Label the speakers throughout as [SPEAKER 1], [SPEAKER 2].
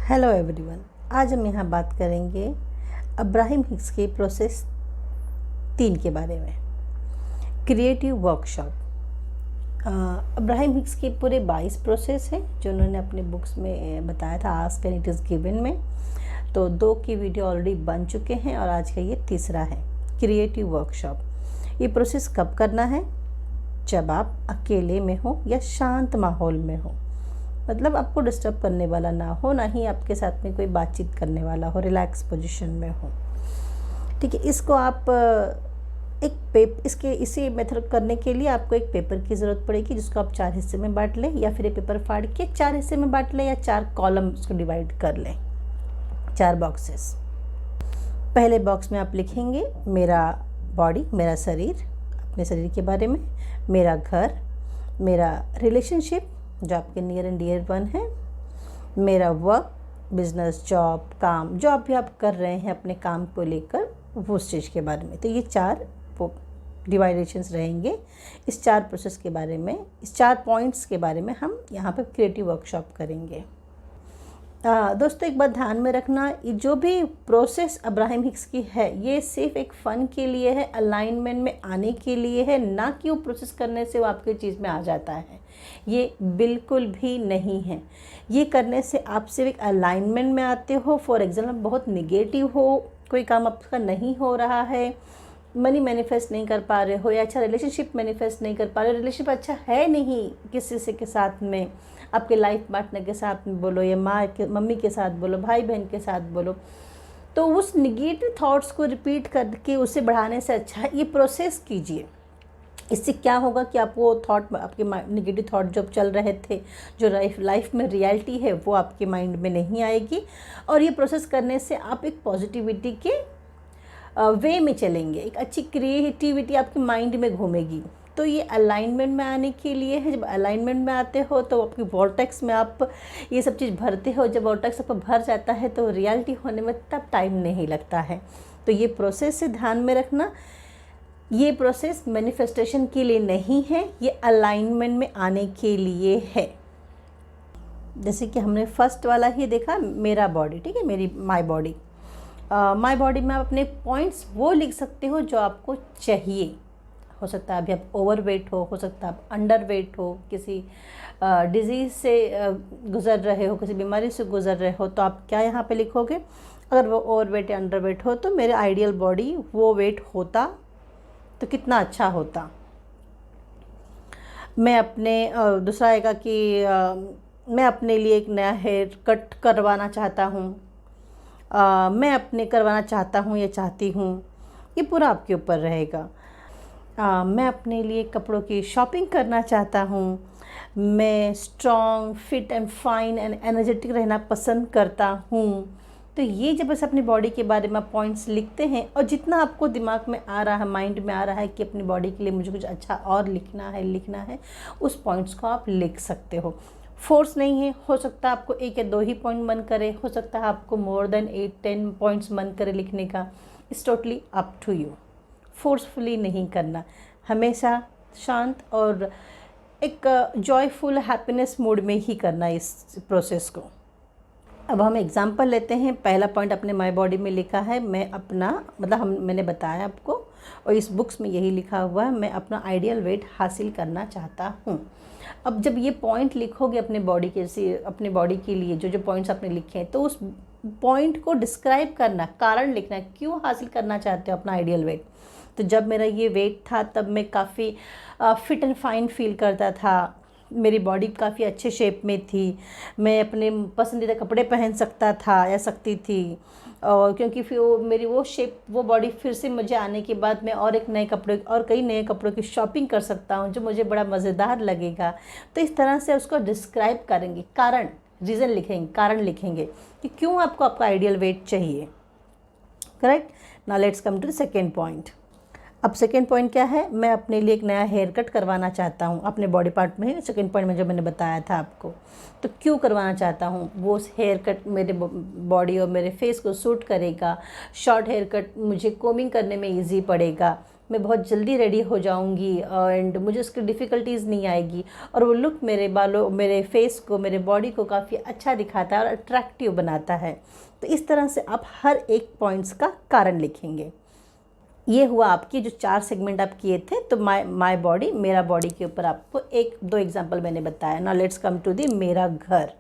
[SPEAKER 1] Hello everyone. आज हम यहाँ बात करेंगे अब्राहम हिक्स के प्रोसेस 3 के बारे में, क्रिएटिव वर्कशॉप। अब्राहम हिक्स के पूरे 22 प्रोसेस हैं जो उन्होंने अपने बुक्स में बताया था, ask and it is given में। तो 2 की वीडियो ऑलरेडी बन चुके हैं और आज का ये तीसरा है, क्रिएटिव वर्कशॉप। ये प्रोसेस कब करना है? जब आप अकेले में हो या शांत माहौल में हो, मतलब आपको डिस्टर्ब करने वाला ना हो, ना ही आपके साथ में कोई बातचीत करने वाला हो, रिलैक्स पोजीशन में हो। ठीक है, इसको आप इसी मेथड करने के लिए आपको एक पेपर की ज़रूरत पड़ेगी, जिसको आप 4 हिस्से में बांट लें, या फिर ये पेपर फाड़ के 4 हिस्से में बांट लें, या 4 कॉलम उसको डिवाइड कर लें, 4 बॉक्सेस। पहले बॉक्स में आप लिखेंगे मेरा बॉडी, मेरा शरीर, अपने शरीर के बारे में, मेरा घर, मेरा रिलेशनशिप जो आपके नियर एंड डियर वन है, मेरा वर्क, बिजनेस, जॉब, काम, जो भी आप कर रहे हैं अपने काम को लेकर, वो चीज़ के बारे में। तो ये 4 डिवाइडेशंस रहेंगे। इस 4 प्रोसेस के बारे में, इस 4 पॉइंट्स के बारे में हम यहाँ पे क्रिएटिव वर्कशॉप करेंगे। दोस्तों, एक बात ध्यान में रखना, ये जो भी प्रोसेस अब्राहम हिक्स की है, ये सिर्फ एक फ़न के लिए है, अलाइनमेंट में आने के लिए है, ना कि वो प्रोसेस करने से वो आपके चीज़ में आ जाता है। ये बिल्कुल भी नहीं है। ये करने से आप सिर्फ एक अलाइनमेंट में आते हो। फॉर एग्जाम्पल, बहुत निगेटिव हो, कोई काम आपका नहीं हो रहा है, मनी मैनिफेस्ट नहीं कर पा रहे हो, या अच्छा रिलेशनशिप मैनिफेस्ट नहीं कर पा रहे हो, रिलेशनशिप अच्छा है नहीं किसी से के साथ में, आपके लाइफ पार्टनर के साथ में बोलो, या मम्मी के साथ बोलो, भाई बहन के साथ बोलो, तो उस निगेटिव थॉट्स को रिपीट करके उसे बढ़ाने से अच्छा है ये प्रोसेस कीजिए। इससे क्या होगा कि आप वो थॉट, आपके निगेटिव थॉट जो चल रहे थे, जो लाइफ में रियलिटी है, वो आपके माइंड में नहीं आएगी। और ये प्रोसेस करने से आप एक पॉजिटिविटी के वे में चलेंगे, एक अच्छी क्रिएटिविटी आपके माइंड में घूमेगी। तो ये अलाइनमेंट में आने के लिए है। जब अलाइनमेंट में आते हो तो आपकी वॉर्टेक्स में आप ये सब चीज़ भरते हो। जब वॉर्टेक्स आपको भर जाता है तो रियलिटी होने में तब टाइम नहीं लगता है। तो ये प्रोसेस से ध्यान में रखना, ये प्रोसेस मैनिफेस्टेशन के लिए नहीं है, ये अलाइनमेंट में आने के लिए है। जैसे कि हमने फर्स्ट वाला ही देखा, मेरा बॉडी, ठीक है, मेरी माय बॉडी। माय बॉडी में आप अपने पॉइंट्स वो लिख सकते हो जो आपको चाहिए। हो सकता है अभी आप ओवरवेट हो सकता है आप अंडर वेट हो, किसी डिजीज़ से गुज़र रहे हो, किसी बीमारी से गुज़र रहे हो, तो आप क्या यहाँ पे लिखोगे? अगर वो ओवरवेट या अंडर वेट हो तो मेरे आइडियल बॉडी वो वेट होता तो कितना अच्छा होता। मैं अपने दूसरा आएगा कि मैं अपने लिए एक नया हेयर कट करवाना चाहता हूँ, मैं अपने करवाना चाहता हूँ या चाहती हूँ, ये पूरा आपके ऊपर रहेगा। मैं अपने लिए कपड़ों की शॉपिंग करना चाहता हूँ, मैं strong, fit and fine and energetic रहना पसंद करता हूँ। तो ये जब बस अपनी बॉडी के बारे में पॉइंट्स लिखते हैं, और जितना आपको दिमाग में आ रहा है, माइंड में आ रहा है कि अपनी बॉडी के लिए मुझे कुछ अच्छा और लिखना है, उस पॉइंट्स को आप लिख सकते हो। फोर्स नहीं है, हो सकता है आपको 1 या 2 ही पॉइंट मन करे, हो सकता है आपको मोर देन 8-10 पॉइंट्स मन करे लिखने का। It's totally up to you. Forcefully नहीं करना, हमेशा शांत और एक जॉयफुल हैप्पीनेस मूड में ही करना इस प्रोसेस को। अब हम एग्जांपल लेते हैं। पहला पॉइंट अपने माय बॉडी में लिखा है, मैं अपना, मतलब मैंने बताया आपको, और इस बुक्स में यही लिखा हुआ है, मैं अपना आइडियल वेट हासिल करना चाहता हूँ। अब जब ये पॉइंट लिखोगे अपने बॉडी के, अपने बॉडी के लिए जो पॉइंट्स आपने लिखे हैं, तो उस पॉइंट को डिस्क्राइब करना, कारण लिखना, क्यों हासिल करना चाहते हो अपना आइडियल वेट। तो जब मेरा ये वेट था तब मैं काफ़ी फिट एंड फाइन फील करता था, मेरी बॉडी काफ़ी अच्छे शेप में थी, मैं अपने पसंदीदा कपड़े पहन सकता था या सकती थी, और क्योंकि फिर मेरी वो शेप, वो बॉडी फिर से मुझे आने के बाद मैं और एक नए कपड़े और कई नए कपड़ों की शॉपिंग कर सकता हूँ जो मुझे बड़ा मज़ेदार लगेगा। तो इस तरह से उसको डिस्क्राइब करेंगे, कारण, रीज़न लिखेंगे, कारण लिखेंगे कि क्यों आपको आपका आइडियल वेट चाहिए। Correct. Now let's come to the second point. अब सेकेंड पॉइंट क्या है? मैं अपने लिए एक नया हेयर कट करवाना चाहता हूँ अपने बॉडी पार्ट में। सेकेंड पॉइंट में जो मैंने बताया था आपको, तो क्यों करवाना चाहता हूँ? वो हेयर कट मेरे बॉडी और मेरे फेस को सूट करेगा। शॉर्ट हेयर कट मुझे कोमिंग करने में इजी पड़ेगा, मैं बहुत जल्दी रेडी हो जाऊंगी एंड मुझे उसकी डिफ़िकल्टीज़ नहीं आएगी, और वो लुक मेरे बालों, मेरे फेस को, मेरे बॉडी को काफ़ी अच्छा दिखाता है और अट्रैक्टिव बनाता है। तो इस तरह से आप हर एक पॉइंट्स का कारण लिखेंगे। ये हुआ आपकी जो 4 सेगमेंट आप किए थे, तो माय बॉडी, मेरा बॉडी के ऊपर आपको 1-2 एग्जांपल मैंने बताया। Now let's come to the मेरा घर।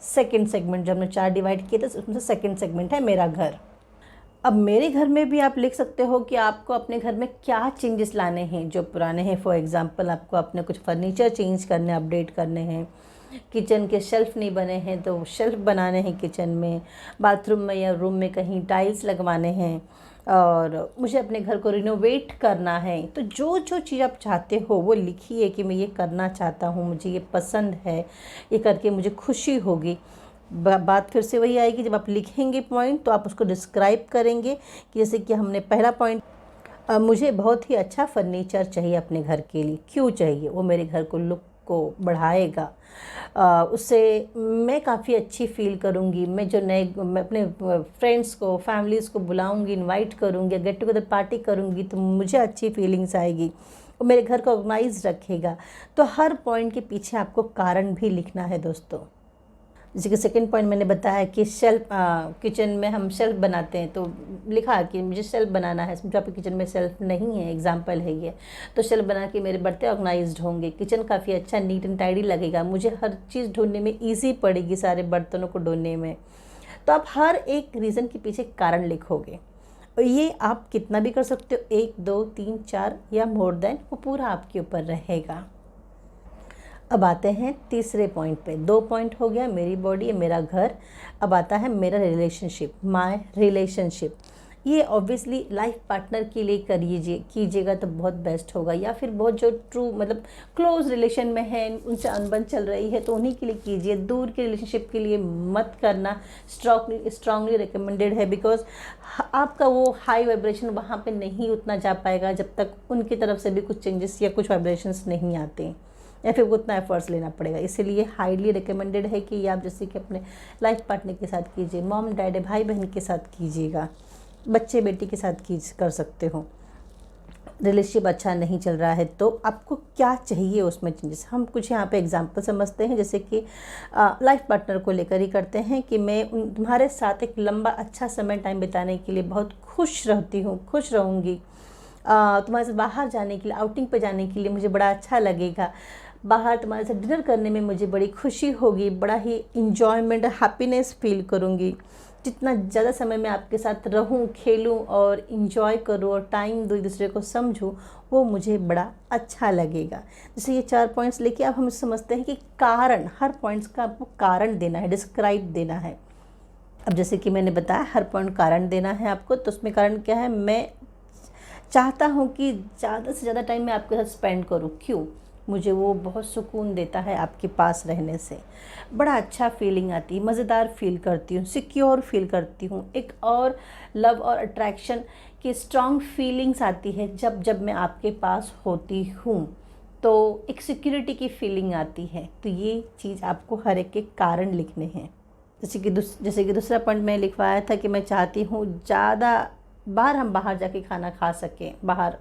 [SPEAKER 1] सेकंड सेगमेंट जो हमने 4 डिवाइड किए थे, उसमें से सेकंड सेगमेंट है मेरा घर। अब मेरे घर में भी आप लिख सकते हो कि आपको अपने घर में क्या चेंजेस लाने हैं जो पुराने हैं। फॉर एग्जांपल आपको अपने कुछ फर्नीचर चेंज करने, अपडेट करने हैं, किचन के शेल्फ़ नहीं बने हैं तो शेल्फ़ बनाने हैं किचन में, बाथरूम में या रूम में कहीं टाइल्स लगवाने हैं, और मुझे अपने घर को रिनोवेट करना है। तो जो जो चीज़ आप चाहते हो वो लिखिए कि मैं ये करना चाहता हूँ, मुझे ये पसंद है, ये करके मुझे खुशी होगी। बात फिर से वही आएगी, जब आप लिखेंगे पॉइंट तो आप उसको डिस्क्राइब करेंगे कि जैसे कि हमने पहला पॉइंट, मुझे बहुत ही अच्छा फर्नीचर चाहिए अपने घर के लिए। क्यों चाहिए? वो मेरे घर को लुक को बढ़ाएगा, उससे मैं काफ़ी अच्छी फ़ील करूँगी। मैं अपने फ्रेंड्स को, फैमिलीज़ को बुलाऊँगी, इनवाइट करूँगी, गेट टुगेदर पार्टी करूँगी तो मुझे अच्छी फीलिंग्स आएगी, वो मेरे घर को ऑर्गेनाइज रखेगा। तो हर पॉइंट के पीछे आपको कारण भी लिखना है दोस्तों। जैसे कि सेकंड पॉइंट मैंने बताया कि शेल्फ, किचन में हम शेल्फ बनाते हैं, तो लिखा कि मुझे शेल्फ बनाना है। जो आपके किचन में शेल्फ नहीं है, एग्जांपल है ये, तो शेल्फ बना के मेरे बर्तन ऑर्गेनाइज्ड होंगे, किचन काफ़ी अच्छा नीट एंड टाइडी लगेगा, मुझे हर चीज़ ढूंढने में ईजी पड़ेगी, सारे बर्तनों को ढूंढने में। तो आप हर एक रीज़न के पीछे कारण लिखोगे, और ये आप कितना भी कर सकते हो, 1, 2, 3, 4 या मोर देन, वो पूरा आपके ऊपर रहेगा। अब आते हैं तीसरे पॉइंट पे। 2 पॉइंट हो गया, मेरी बॉडी, मेरा घर। अब आता है मेरा रिलेशनशिप, माय रिलेशनशिप। ये ऑब्वियसली लाइफ पार्टनर के लिए कीजिएगा तो बहुत बेस्ट होगा, या फिर बहुत जो ट्रू मतलब क्लोज रिलेशन में है, उनसे अनबन चल रही है तो उन्हीं के लिए कीजिए। दूर के रिलेशनशिप के लिए मत करना। स्ट्रांगली रिकमेंडेड है, बिकॉज आपका वो हाई वाइब्रेशन वहाँ पे नहीं उतना जा पाएगा जब तक उनकी तरफ से भी कुछ चेंजेस या कुछ वाइब्रेशंस नहीं आते, या फिर उतना एफर्ट्स लेना पड़ेगा। इसीलिए हाईली रिकमेंडेड है कि आप जैसे कि अपने लाइफ पार्टनर के साथ कीजिए, मॉम डैड, भाई बहन के साथ कीजिएगा, बच्चे बेटी के साथ कर सकते हो। रिलेशनशिप अच्छा नहीं चल रहा है तो आपको क्या चाहिए उसमें चेंजेस। हम कुछ यहाँ पे एग्जांपल समझते हैं, जैसे कि लाइफ पार्टनर को लेकर ही करते हैं कि मैं तुम्हारे साथ एक लंबा अच्छा समय टाइम बिताने के लिए बहुत खुश रहूँगी। तुम्हारे साथ बाहर जाने के लिए, आउटिंग पे जाने के लिए मुझे बड़ा अच्छा लगेगा। बाहर तुम्हारे साथ डिनर करने में मुझे बड़ी खुशी होगी, बड़ा ही इंजॉयमेंट, हैप्पीनेस फील करूँगी। जितना ज़्यादा समय मैं आपके साथ रहूँ, खेलूँ और इंजॉय करूँ और टाइम दूँ, एक दूसरे को समझूँ, वो मुझे बड़ा अच्छा लगेगा। जैसे ये 4 पॉइंट्स लेके अब हम समझते हैं कि कारण, हर पॉइंट्स का आपको कारण देना है, डिस्क्राइब देना है। अब जैसे कि मैंने बताया हर पॉइंट कारण देना है आपको, तो उसमें कारण क्या है? मैं चाहता हूँ कि ज़्यादा से ज़्यादा टाइम मैं आपके साथ स्पेंड करूँ। क्यों? मुझे वो बहुत सुकून देता है आपके पास रहने से, बड़ा अच्छा फीलिंग आती है, मज़ेदार फील करती हूँ, सिक्योर फील करती हूँ। एक और लव और अट्रैक्शन की स्ट्रॉन्ग फीलिंग्स आती है जब मैं आपके पास होती हूँ, तो एक सिक्योरिटी की फीलिंग आती है। तो ये चीज़ आपको हर एक के कारण लिखने हैं। जैसे कि दूसरा पॉइंट मैं लिखवाया था कि मैं चाहती हूँ ज़्यादा बाहर हम बाहर जाके खाना खा सकें बाहर।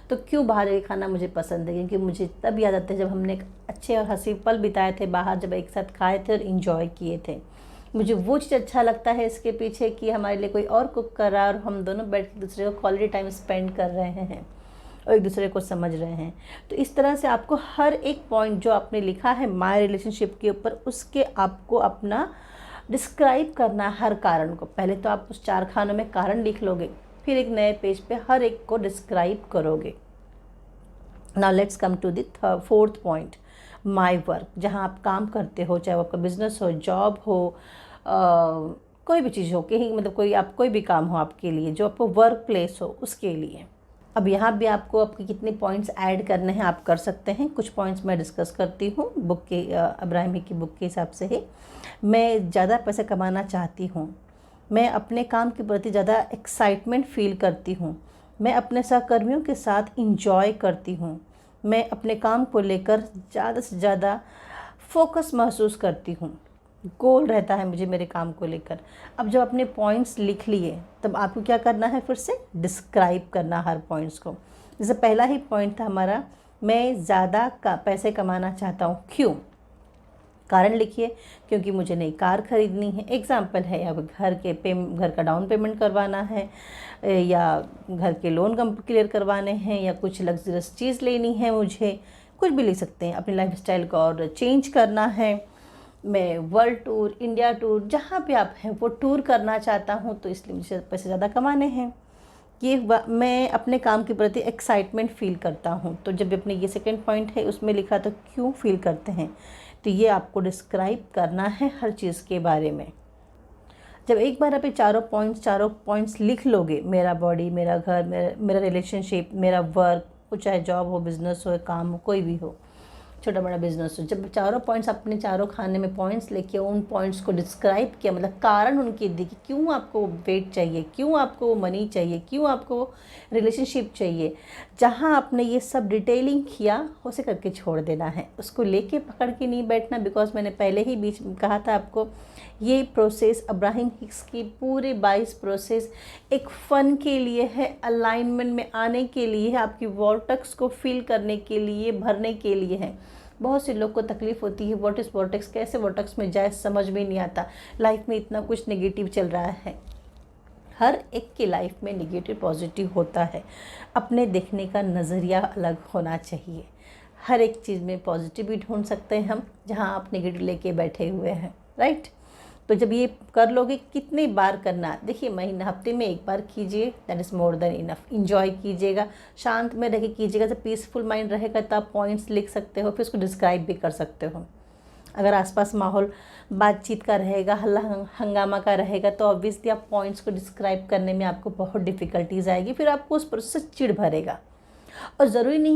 [SPEAKER 1] तो क्यों बाहर जाके खाना मुझे पसंद है? क्योंकि मुझे तब याद आता है जब हमने अच्छे और हंसी पल बिताए थे बाहर, जब एक साथ खाए थे और इन्जॉय किए थे। मुझे वो चीज़ अच्छा लगता है इसके पीछे कि हमारे लिए कोई और कुक कर रहा है और हम दोनों बैठ के दूसरे को क्वालिटी टाइम स्पेंड कर रहे हैं और एक दूसरे को समझ रहे हैं। तो इस तरह से आपको हर एक पॉइंट जो आपने लिखा है माय रिलेशनशिप के ऊपर, उसके आपको अपना डिस्क्राइब करना हर कारण को। पहले तो आप उस 4 खानों में कारण लिख लोगे, फिर एक नए पेज पे हर एक को डिस्क्राइब करोगे। Now let's come to the fourth point, my work. जहाँ आप काम करते हो, चाहे वो आपका बिजनेस हो, जॉब हो, कोई भी चीज़ हो, कहीं मतलब कोई भी काम हो आपके लिए, जो आपको वर्क प्लेस हो, उसके लिए। अब यहाँ भी आपको आपके कितने पॉइंट्स ऐड करने हैं आप कर सकते हैं। कुछ पॉइंट्स मैं डिस्कस करती हूँ बुक के, अब्राहम की बुक के हिसाब से ही। मैं ज़्यादा पैसा कमाना चाहती हूँ, मैं अपने काम के प्रति ज़्यादा एक्साइटमेंट फील करती हूँ, मैं अपने सहकर्मियों के साथ इंजॉय करती हूँ, मैं अपने काम को लेकर ज़्यादा से ज़्यादा फोकस महसूस करती हूँ। गोल रहता है मुझे मेरे काम को लेकर। अब जब अपने पॉइंट्स लिख लिए तब आपको क्या करना है, फिर से डिस्क्राइब करना हर पॉइंट्स को। जैसे पहला ही पॉइंट था हमारा, मैं ज़्यादा पैसे कमाना चाहता हूँ, क्यों? कारण लिखिए, क्योंकि मुझे नई कार खरीदनी है, एग्जाम्पल है, या घर का डाउन पेमेंट करवाना है, या घर के लोन क्लियर करवाने हैं, या कुछ लग्जरियस चीज़ लेनी है मुझे, कुछ भी लिख सकते हैं। अपनी लाइफस्टाइल को और चेंज करना है, मैं वर्ल्ड टूर, इंडिया टूर, जहाँ पे आप हैं वो टूर करना चाहता हूँ, तो इसलिए मुझे पैसे ज़्यादा कमाने हैं। मैं अपने काम के प्रति एक्साइटमेंट फ़ील करता हूँ, तो जब अपने ये सेकंड पॉइंट है उसमें लिखा तो क्यों फ़ील करते हैं, तो ये आपको डिस्क्राइब करना है हर चीज़ के बारे में। जब एक बार आप ये चारों पॉइंट्स लिख लोगे, मेरा बॉडी, मेरा घर, मेरा रिलेशनशिप, मेरा वर्क, वो चाहे जॉब हो, बिज़नेस हो, काम हो, कोई भी हो, छोटा बड़ा बिजनेस हो, जब चारों पॉइंट्स अपने चारों खाने में पॉइंट्स लेके उन पॉइंट्स को डिस्क्राइब किया, मतलब कारण उनके दिए कि क्यों आपको वेट चाहिए, क्यों आपको मनी चाहिए, क्यों आपको रिलेशनशिप चाहिए, जहाँ आपने ये सब डिटेलिंग किया उसे करके छोड़ देना है, उसको लेके पकड़ के नहीं बैठना। बिकॉज मैंने पहले ही बीच में कहा था आपको, ये प्रोसेस अब्राहम हिक्स की पूरे 22 प्रोसेस एक फ़न के लिए है, अलाइनमेंट में आने के लिए है, आपकी वॉर्टेक्स को फिल करने के लिए, भरने के लिए है। बहुत से लोग को तकलीफ़ होती है, व्हाट इज़ वॉर्टेक्स, कैसे वॉर्टेक्स में जाए, समझ में नहीं आता। लाइफ में इतना कुछ नेगेटिव चल रहा है, हर एक की लाइफ में नेगेटिव पॉजिटिव होता है, अपने देखने का नज़रिया अलग होना चाहिए। हर एक चीज़ में पॉजिटिव भी ढूंढ सकते हैं हम, जहाँ आप नेगेटिव लेके बैठे हुए हैं, राइट। तो जब ये कर लोगे, कितनी बार करना, देखिए महीने हफ्ते में एक बार कीजिए, that is more than enough. Enjoy कीजिएगा, शांत में रह के कीजिएगा, जब पीसफुल माइंड रहेगा तब आप पॉइंट्स लिख सकते हो, फिर उसको डिस्क्राइब भी कर सकते हो। अगर आसपास माहौल बातचीत का रहेगा, हल्ला हंगामा का रहेगा, तो ऑब्वियसली आप पॉइंट्स को डिस्क्राइब करने में आपको बहुत डिफ़िकल्टीज़ आएगी, फिर आपको उस प्रोसेस से चिढ़ भरेगा। और ज़रूरी नहीं